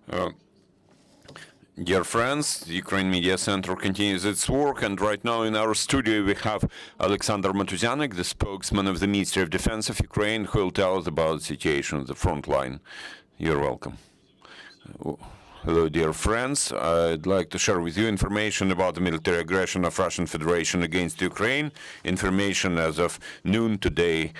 Uh, Dear friends, the Ukraine Media Center continues its work, and right now in our studio we have Oleksandr Motuzyanyk, the spokesman of the Ministry of Defense of Ukraine, who will tell us about the situation at the front line. You're welcome. Hello, dear friends. I'd like to share with you information about the military aggression of Russian Federation against Ukraine. Information as of noon today,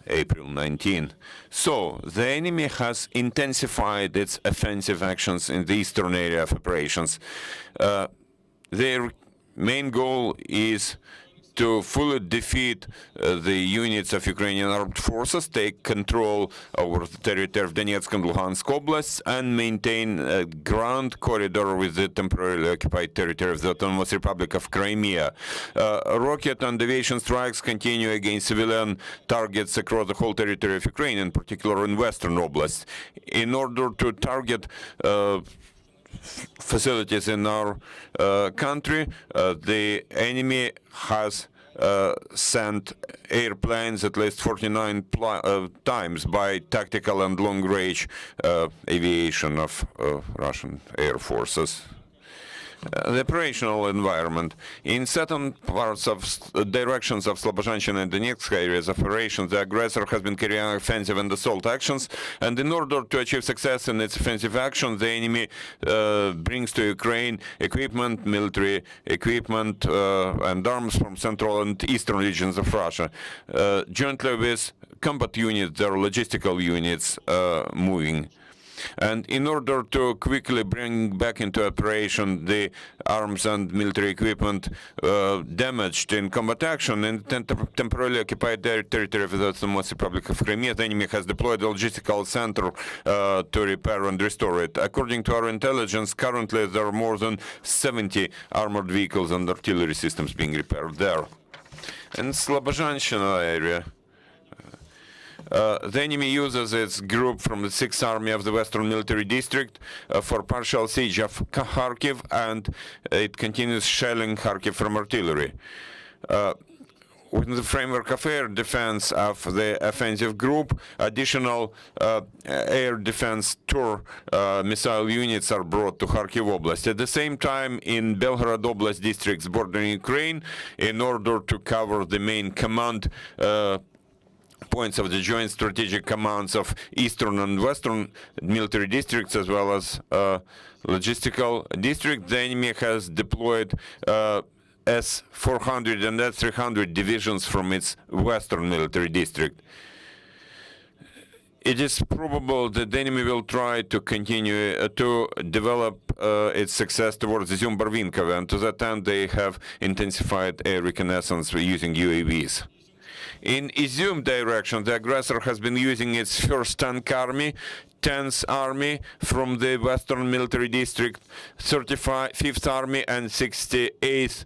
April 19. So, the enemy has intensified its offensive actions in the eastern area of operations. Their main goal is to fully defeat the units of Ukrainian armed forces, take control over the territory of Donetsk and Luhansk oblasts, and maintain a ground corridor with the temporarily occupied territory of the Autonomous Republic of Crimea. Rocket and aviation strikes continue against civilian targets across the whole territory of Ukraine, in particular in western oblasts. In order to target facilities in our country, the enemy has sent airplanes at least 49 times by tactical and long-range aviation of Russian air forces. The operational environment. In certain parts of directions of Slobozhanщina and Donetsk areas of operations, the aggressor has been carrying out offensive and assault actions, and in order to achieve success in its offensive action, the enemy brings to Ukraine equipment, military equipment, and arms from central and eastern regions of Russia, jointly with combat units, their logistical units moving. And in order to quickly bring back into operation the arms and military equipment damaged in combat action in temporarily occupied territory of the Autonomous Republic of Crimea, the enemy has deployed a logistical center to repair and restore it. According to our intelligence, currently there are more than 70 armored vehicles and artillery systems being repaired there. In Slobozhanщina area, the enemy uses its group from the 6th Army of the Western Military District for partial siege of Kharkiv, and it continues shelling Kharkiv from artillery. Within the framework of air defense of the offensive group, additional air defense Tor missile units are brought to Kharkiv Oblast. At the same time, in Belgorod Oblast districts bordering Ukraine, in order to cover the main command points of the joint strategic commands of eastern and western military districts, as well as logistical district, the enemy has deployed S-400 and S-300 divisions from its western military district. It is probable that the enemy will try to continue to develop its success towards Izium-Barvinkova, and to that end they have intensified air reconnaissance using UAVs. In Izium direction, the aggressor has been using its 1st Tank Army, 10th Army from the Western Military District, 35th Army, and 68th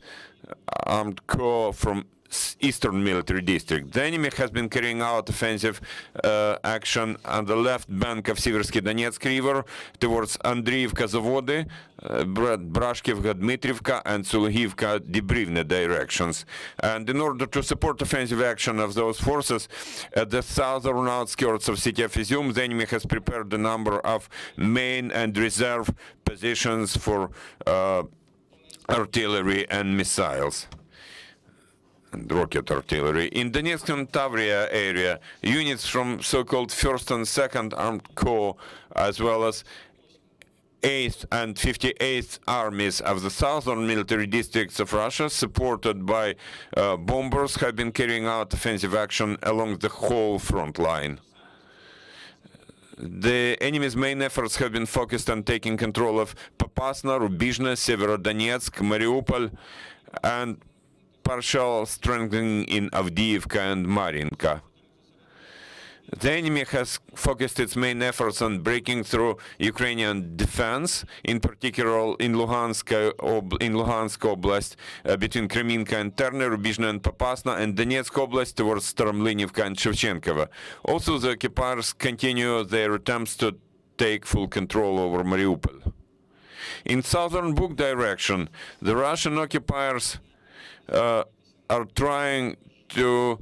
Armed Corps from Eastern Military District. The enemy has been carrying out offensive action on the left bank of Siversky Donetsk River towards Andriivka Zavody, Brashkivka Dmitriivka, and Sulugivka Debrivne directions. And in order to support offensive action of those forces at the southern outskirts of city of Izium, the enemy has prepared a number of main and reserve positions for artillery and missiles. Rocket artillery. In Donetsk and Tavria area, units from so-called 1st and 2nd Armed Corps, as well as 8th and 58th Armies of the southern military districts of Russia, supported by bombers, have been carrying out offensive action along the whole front line. The enemy's main efforts have been focused on taking control of Popasna, Rubizhne, Severodonetsk, Mariupol, and partial strengthening in Avdiivka and Marinka. The enemy has focused its main efforts on breaking through Ukrainian defense, in particular in Luhansk Oblast, between Kreminka and Terny, Rubizhne and Popasna, and Donetsk Oblast towards Staromlinivka and Shevchenkova. Also, the occupiers continue their attempts to take full control over Mariupol. In southern Buk direction, the Russian occupiers are trying to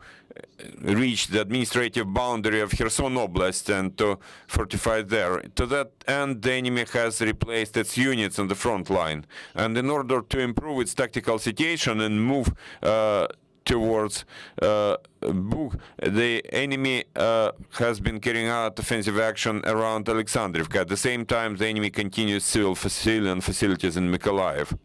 reach the administrative boundary of Kherson Oblast and to fortify there. To that end, the enemy has replaced its units on the front line. And in order to improve its tactical situation and move towards Bug, the enemy has been carrying out offensive action around Oleksandrivka. At the same time, the enemy continues civilian facilities in Mykolaiv.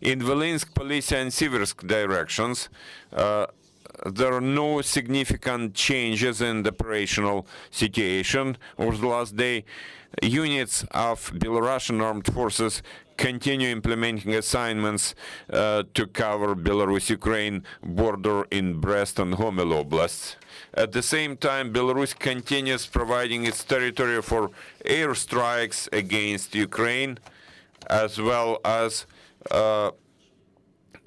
In Volynsk, Polisia, and Siversk directions, there are no significant changes in the operational situation. Over the last day, units of Belarusian armed forces continue implementing assignments to cover Belarus-Ukraine border in Brest and Homel oblasts. At the same time, Belarus continues providing its territory for airstrikes against Ukraine, as well as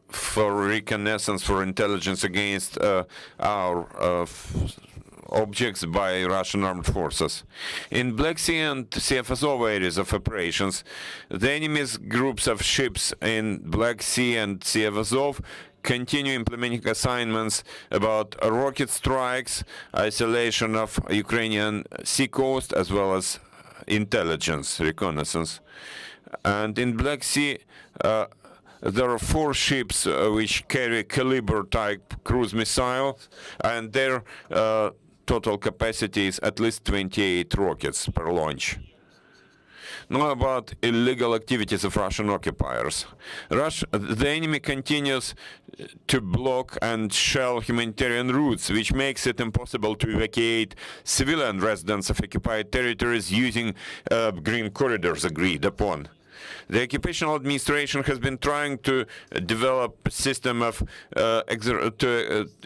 for reconnaissance, for intelligence against our objects by Russian armed forces. In Black Sea and Sea of Azov areas of operations, the enemy's groups of ships in Black Sea and Sea of Azov continue implementing assignments about rocket strikes, isolation of Ukrainian sea coast, as well as intelligence, reconnaissance. And in Black Sea, there are 4 ships which carry Caliber-type cruise missiles, and their total capacity is at least 28 rockets per launch. Now about illegal activities of Russian occupiers. The enemy continues to block and shell humanitarian routes, which makes it impossible to evacuate civilian residents of occupied territories using green corridors agreed upon. The occupational administration has been trying to develop a system of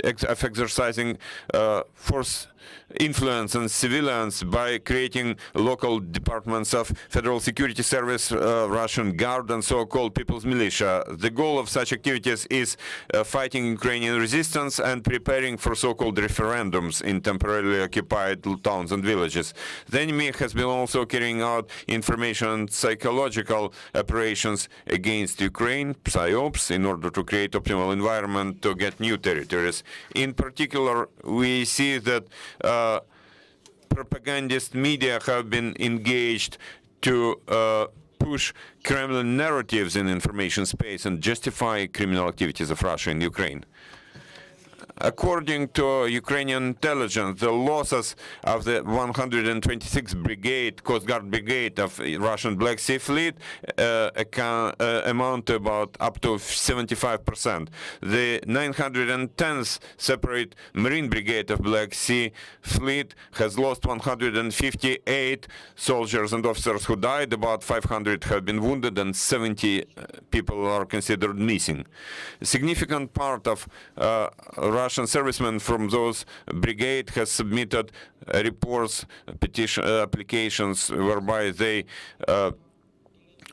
exercising force influence on civilians by creating local departments of Federal Security Service, Russian Guard, and so-called People's Militia. The goal of such activities is fighting Ukrainian resistance and preparing for so-called referendums in temporarily occupied towns and villages. The enemy has been also carrying out information and psychological operations against Ukraine, PSYOPs, in order to create optimal environment to get new territories. In particular, we see that propagandist media have been engaged to push Kremlin narratives in information space and justify criminal activities of Russia in Ukraine. According to Ukrainian intelligence, the losses of the 126th Brigade, Coast Guard Brigade of Russian Black Sea Fleet amount to about up to 75%. The 910th Separate Marine Brigade of Black Sea Fleet has lost 158 soldiers and officers who died, about 500 have been wounded, and 70 people are considered missing. A significant part of Russian servicemen from those brigade has submitted reports, petition applications, whereby they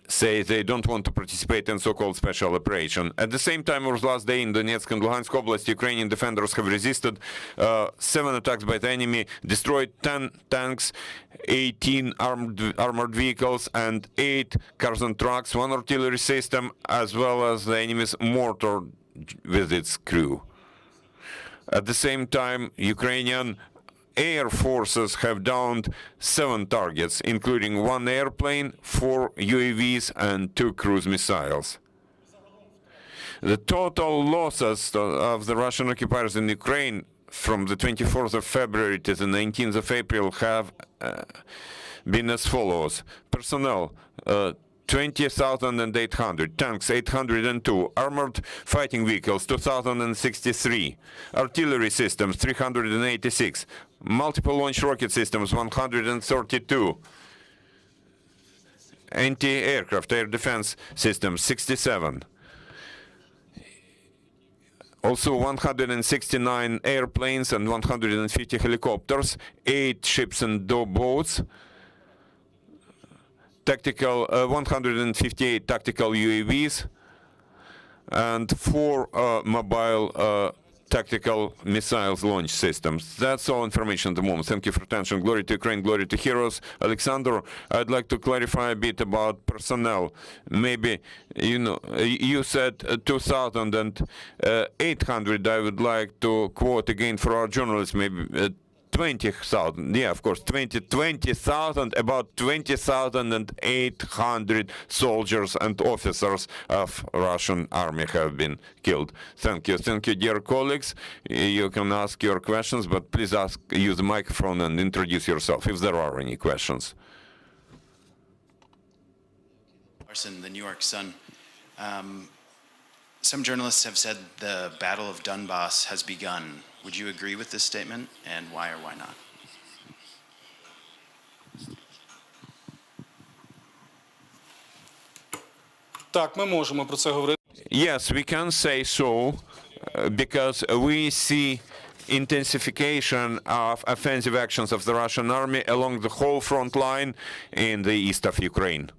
say they don't want to participate in so-called special operation. At the same time, over the last day in Donetsk and Luhansk Oblast, Ukrainian defenders have resisted 7 attacks by the enemy, destroyed 10 tanks, 18 armored vehicles, and 8 cars and trucks, 1 artillery system, as well as the enemy's mortar with its crew. At the same time, Ukrainian air forces have downed 7 targets, including 1 airplane, 4 UAVs, and 2 cruise missiles. The total losses of the Russian occupiers in Ukraine from the 24th of February to the 19th of April have been as follows. Personnel, 20,800, tanks 802, armored fighting vehicles 2,063, artillery systems 386, multiple launch rocket systems 132, anti-aircraft air defense systems 67. Also 169 airplanes and 150 helicopters, 8 ships and boats, tactical 158 tactical UAVs, and 4 mobile tactical missiles launch systems. That's all information at the moment. Thank you for attention. Glory to Ukraine, glory to heroes. Oleksandr, I'd like to clarify a bit about personnel. Maybe, you said 2,800. I would like to quote again for our journalists, maybe 20,000. Yeah, of course, 20,000, about 20,800 soldiers and officers of Russian army have been killed. Thank you. Thank you, dear colleagues. You can ask your questions, but please use the microphone and introduce yourself if there are any questions. The New York Sun. Some journalists have said the Battle of Donbass has begun. Would you agree with this statement, and why or why not? Так, ми можемо про це говорити. Yes, we can say so, because we see intensification of offensive actions of the Russian army along the whole front line in the east of Ukraine.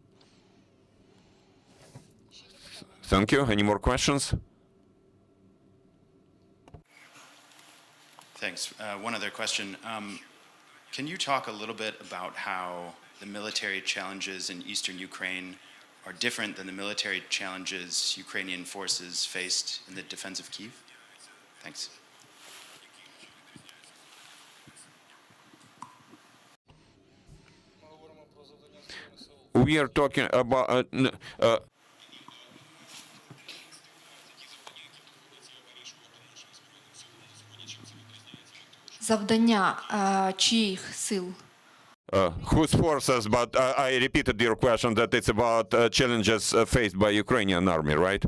Thank you. Any more questions? Thanks. One other question. Can you talk a little bit about how the military challenges in eastern Ukraine are different than the military challenges Ukrainian forces faced in the defense of Kyiv? Thanks. We are talking about Завдання чиїх сил? whose forces, but I repeated your question that it's about challenges faced by Ukrainian army, right?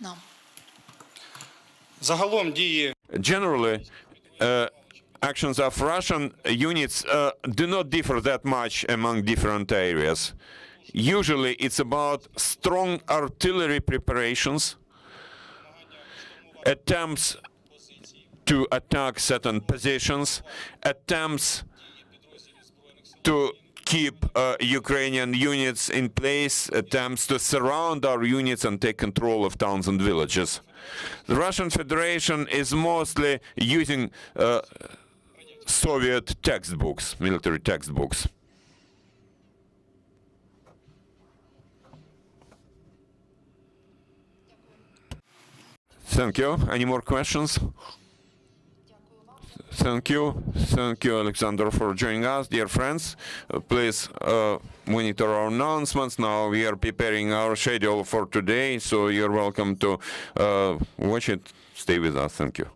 No. Загалом дії Generally, actions of Russian units do not differ that much among different areas. Usually it's about strong artillery preparations, attempts to attack certain positions, attempts to keep Ukrainian units in place, attempts to surround our units and take control of towns and villages. The Russian Federation is mostly using Soviet textbooks, military textbooks. Thank you. Any more questions? Thank you. Thank you, Oleksandr, for joining us. Dear friends, please monitor our announcements. Now we are preparing our schedule for today, so you're welcome to watch it. Stay with us. Thank you.